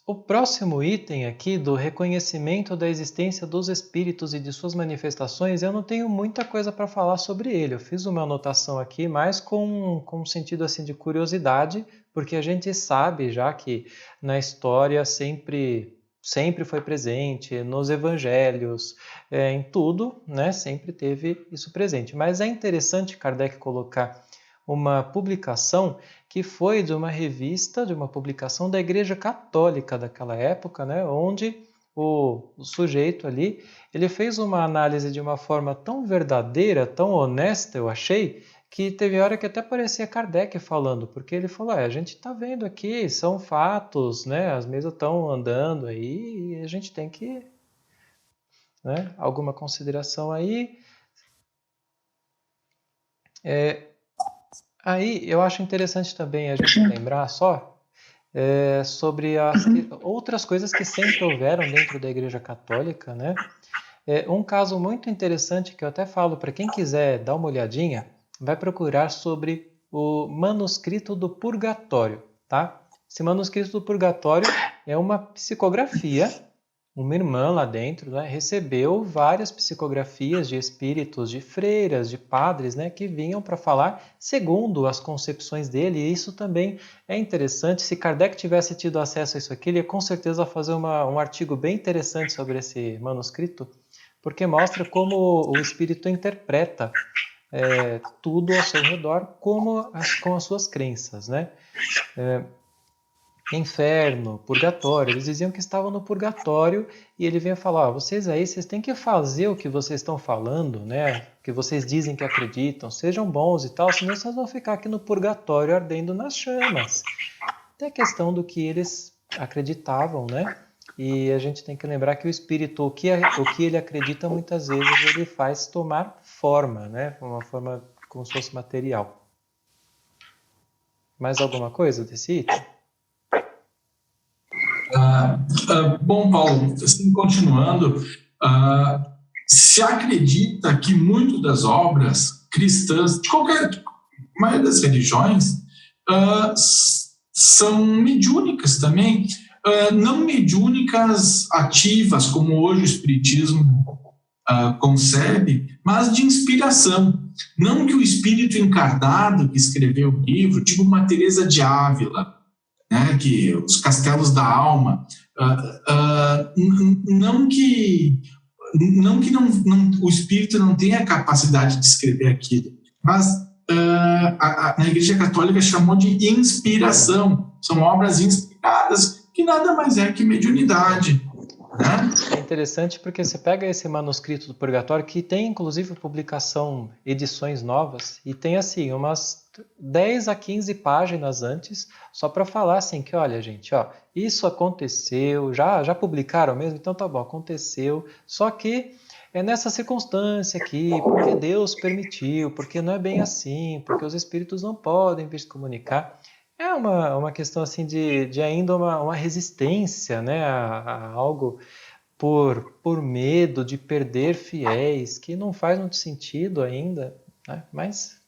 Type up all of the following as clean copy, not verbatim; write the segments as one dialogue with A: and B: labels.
A: O próximo item aqui do reconhecimento da existência dos espíritos e de suas manifestações, eu não tenho muita coisa para falar sobre ele. Eu fiz uma anotação aqui, mais com um sentido assim de curiosidade, porque a gente sabe já que na história sempre foi presente, nos evangelhos, em tudo, né? Sempre teve isso presente. Mas é interessante Kardec colocar uma publicação que foi de uma revista, de uma publicação da Igreja Católica daquela época, né, onde o sujeito ali, ele fez uma análise de uma forma tão verdadeira, tão honesta, eu achei, que teve hora que até parecia Kardec falando, porque ele falou, a gente está vendo aqui, são fatos, né, as mesas estão andando aí, e a gente tem que, né, alguma consideração aí. Aí eu acho interessante também a gente lembrar só sobre as outras coisas que sempre houveram dentro da Igreja Católica, né? Um caso muito interessante que eu até falo para quem quiser dar uma olhadinha, vai procurar sobre o manuscrito do Purgatório, tá? Esse manuscrito do Purgatório é uma psicografia. Uma irmã lá dentro, né, recebeu várias psicografias de espíritos, de freiras, de padres, né, que vinham para falar segundo as concepções dele, e isso também é interessante. Se Kardec tivesse tido acesso a isso aqui, ele ia com certeza fazer um artigo bem interessante sobre esse manuscrito, porque mostra como o espírito interpreta tudo ao seu redor com as suas crenças, né? Inferno, purgatório, eles diziam que estavam no purgatório e ele vinha falar, vocês aí, vocês têm que fazer o que vocês estão falando, né? Que vocês dizem que acreditam, sejam bons e tal, senão vocês vão ficar aqui no purgatório ardendo nas chamas. Tem a questão do que eles acreditavam, né? E a gente tem que lembrar que o espírito, o que ele acredita, muitas vezes ele faz tomar forma, né? Uma forma como se fosse material. Mais alguma coisa desse item?
B: Bom, Paulo, assim, continuando, se acredita que muitas das obras cristãs, de maioria das religiões, são mediúnicas também, não mediúnicas ativas, como hoje o Espiritismo concebe, mas de inspiração. Não que o espírito encarnado que escreveu o livro, tipo uma Teresa de Ávila, né, que os castelos da alma, não que o espírito não tenha a capacidade de escrever aquilo, mas na Igreja Católica chamou de inspiração, são obras inspiradas, que nada mais é que mediunidade. Né?
A: É interessante porque você pega esse manuscrito do Purgatório, que tem inclusive publicação, edições novas, e tem assim umas 10 a 15 páginas antes, só para falar assim que, olha gente, isso aconteceu, já publicaram mesmo? Então tá bom, aconteceu, só que é nessa circunstância aqui, porque Deus permitiu, porque não é bem assim, porque os espíritos não podem vir se comunicar. É uma questão assim de ainda uma resistência, né, a algo por medo de perder fiéis, que não faz muito sentido ainda, né? Mas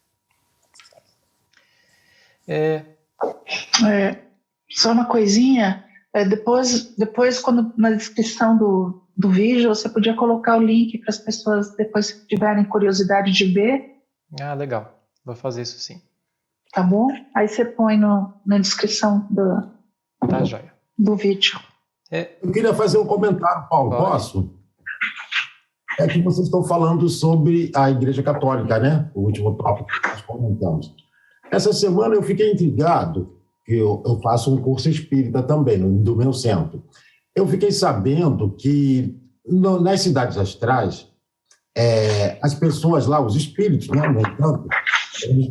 C: só uma coisinha, depois quando na descrição do vídeo você podia colocar o link para as pessoas depois se tiverem curiosidade de ver.
A: Legal, vou fazer isso sim.
C: Tá bom? Aí você põe na descrição
A: tá, joia.
C: Do vídeo.
D: Eu queria fazer um comentário, Paulo, posso? É que vocês estão falando sobre a Igreja Católica, né? O último tópico que nós comentamos. Essa semana eu fiquei intrigado, que eu faço um curso espírita também, do meu centro. Eu fiquei sabendo que nas cidades astrais, as pessoas lá, os espíritos, né, no entanto,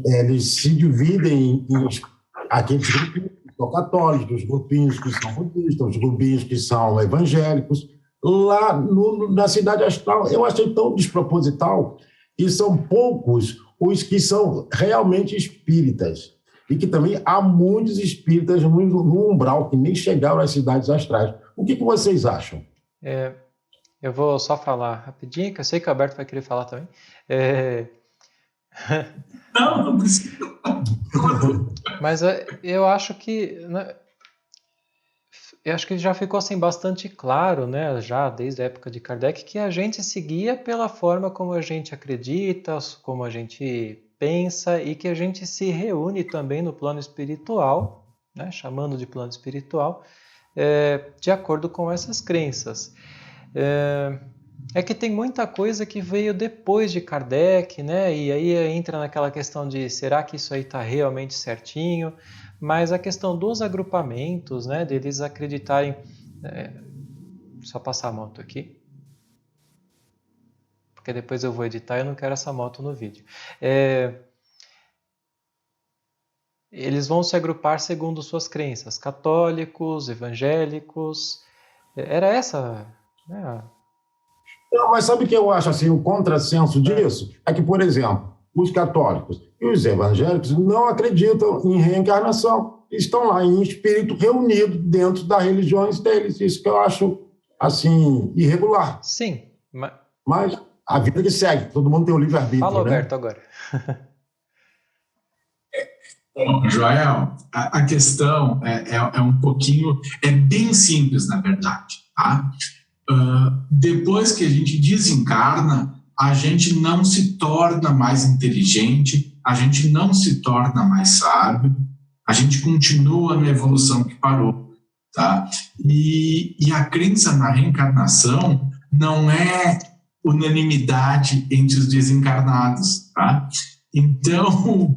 D: eles se dividem em aqueles grupinhos que são católicos, os grupinhos que são budistas, os grupinhos que são evangélicos. Lá na cidade astral, eu achei tão desproposital que são poucos os que são realmente espíritas. E que também há muitos espíritas no umbral que nem chegaram às cidades astrais. O que vocês acham?
A: Eu vou só falar rapidinho, que eu sei que o Alberto vai querer falar também.
B: Não precisa.
A: Mas eu acho que, né, eu acho que já ficou assim bastante claro, né, já desde a época de Kardec, que a gente seguia pela forma como a gente acredita, como a gente pensa e que a gente se reúne também no plano espiritual, né, chamando de plano espiritual, de acordo com essas crenças. É que tem muita coisa que veio depois de Kardec, né? E aí entra naquela questão de será que isso aí está realmente certinho? Mas a questão dos agrupamentos, né? Deles acreditarem... só passar a moto aqui. Porque depois eu vou editar e eu não quero essa moto no vídeo. Eles vão se agrupar segundo suas crenças. Católicos, evangélicos... Era essa... né?
D: Não, mas sabe o que eu acho assim, o contrassenso disso? É que, por exemplo, os católicos e os evangélicos não acreditam em reencarnação. Estão lá em espírito reunido dentro das religiões deles. Isso que eu acho, assim, irregular.
A: Sim.
D: Mas a vida que segue. Todo mundo tem o livre-arbítrio,
A: Fala,
D: né?
A: Alberto, agora.
B: Joel, a questão é um pouquinho... É bem simples, na verdade, tá? Depois que a gente desencarna, a gente não se torna mais inteligente, a gente não se torna mais sábio, a gente continua na evolução que parou, tá? E a crença na reencarnação não é unanimidade entre os desencarnados, tá? Então,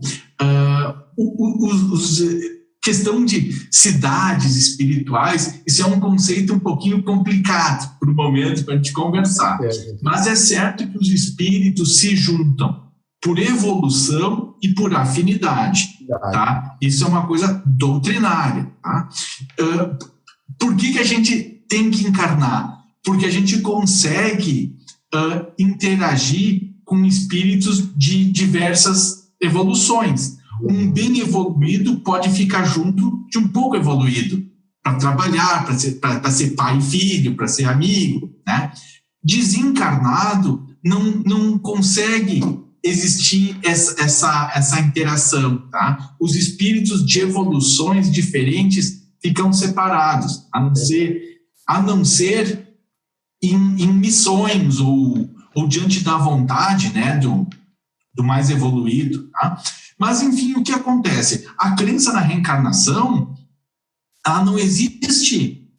B: questão de cidades espirituais, isso é um conceito um pouquinho complicado para o momento, para a gente conversar. Mas é certo que os espíritos se juntam por evolução e por afinidade. Tá? Isso é uma coisa doutrinária. Tá? Por que a gente tem que encarnar? Porque a gente consegue interagir com espíritos de diversas evoluções. Um bem evoluído pode ficar junto de um pouco evoluído, para trabalhar, para ser pai e filho, para ser amigo, né? Desencarnado não consegue existir essa interação, tá? Os espíritos de evoluções diferentes ficam separados, a não ser em missões ou diante da vontade, né, do mais evoluído, tá? Mas, enfim, o que acontece? A crença na reencarnação, ela não existe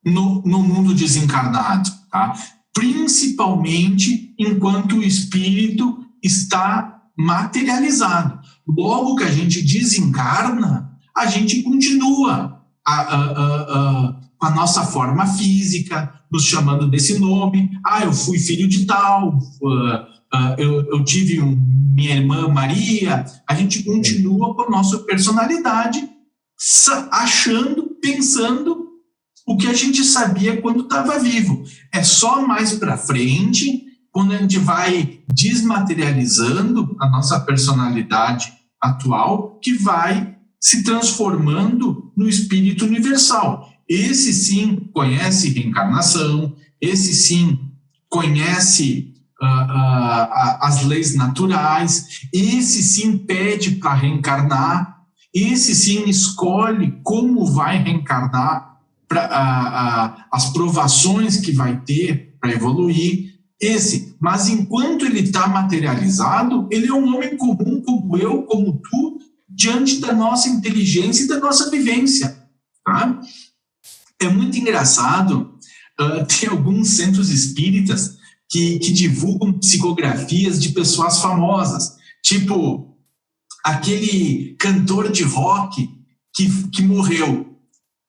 B: no mundo desencarnado, tá? Principalmente enquanto o espírito está materializado. Logo que a gente desencarna, a gente continua com a nossa forma física, nos chamando desse nome. Eu fui filho de tal, eu tive minha irmã Maria. A gente continua com a nossa personalidade, achando, pensando o que a gente sabia quando estava vivo. É só mais para frente, quando a gente vai desmaterializando a nossa personalidade atual, que vai se transformando no espírito universal. Esse sim conhece reencarnação, esse sim conhece as leis naturais, esse sim pede para reencarnar, esse sim escolhe como vai reencarnar, as provações que vai ter para evoluir, mas enquanto ele está materializado, ele é um homem comum, como eu, como tu, diante da nossa inteligência e da nossa vivência, tá? É muito engraçado, tem alguns centros espíritas que divulgam psicografias de pessoas famosas, tipo aquele cantor de rock que morreu,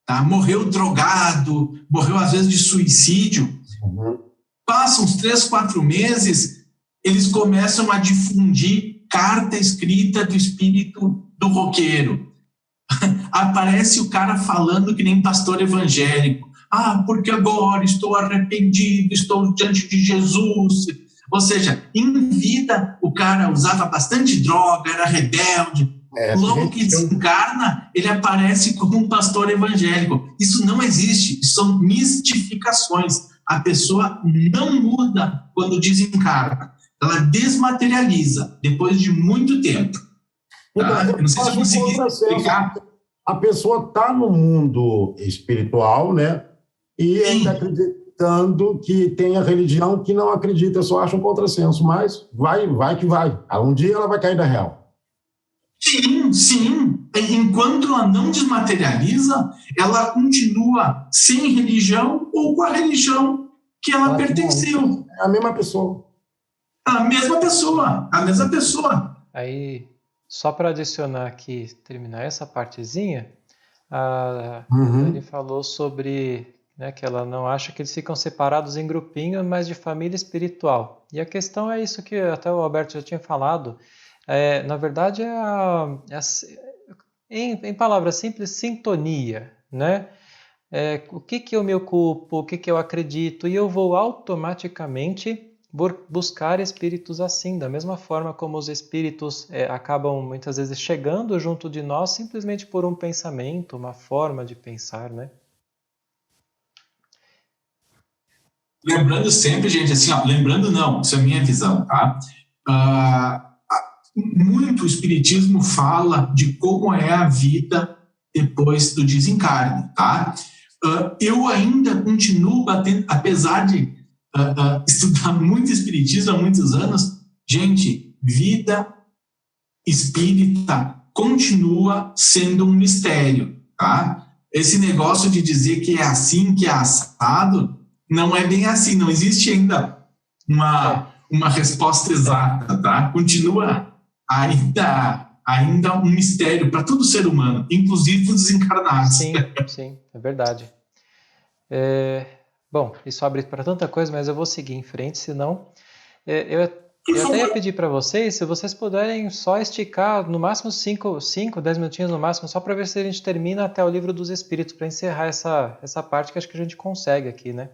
B: tá? Morreu drogado, morreu às vezes de suicídio. Passa uns 3, 4 meses, eles começam a difundir carta escrita do espírito do roqueiro. Aparece o cara falando que nem pastor evangélico. Porque agora estou arrependido, estou diante de Jesus. Ou seja, em vida o cara usava bastante droga, era rebelde. Logo que desencarna, ele aparece como um pastor evangélico. Isso não existe, são mistificações. A pessoa não muda quando desencarna. Ela desmaterializa depois de muito tempo. Tá? Eu não sei se eu consegui explicar.
D: a pessoa está no mundo espiritual, né? E ainda acreditando que tem a religião que não acredita, só acha um contrassenso, mas vai que vai. Um dia ela vai cair da real.
B: Sim, sim. Enquanto ela não desmaterializa, ela continua sem religião ou com a religião que ela pertenceu.
D: É a mesma pessoa.
B: A mesma pessoa.
A: Aí, só para adicionar aqui, terminar essa partezinha, ele falou sobre, né, que ela não acha que eles ficam separados em grupinhos, mas de família espiritual. E a questão é isso que até o Alberto já tinha falado. Na verdade, em palavras simples, sintonia, né? O que eu me ocupo, o que eu acredito, e eu vou automaticamente buscar espíritos assim, da mesma forma como os espíritos acabam muitas vezes chegando junto de nós simplesmente por um pensamento, uma forma de pensar, né?
B: Lembrando sempre, gente, assim, ó, lembrando não, isso é a minha visão, tá? Muito o espiritismo fala de como é a vida depois do desencarne, tá? Eu ainda continuo batendo, apesar de estudar muito espiritismo há muitos anos, gente, vida espírita continua sendo um mistério, tá? Esse negócio de dizer que é assim, que é assado, não é bem assim, não existe ainda uma resposta exata, tá? Continua ainda um mistério para todo ser humano, inclusive os desencarnados.
A: Sim, é verdade. Bom, isso abre para tanta coisa, mas eu vou seguir em frente, senão... Eu até ia pedir para vocês, se vocês puderem só esticar no máximo 10 minutinhos no máximo, só para ver se a gente termina até o Livro dos Espíritos, para encerrar essa parte que acho que a gente consegue aqui, né?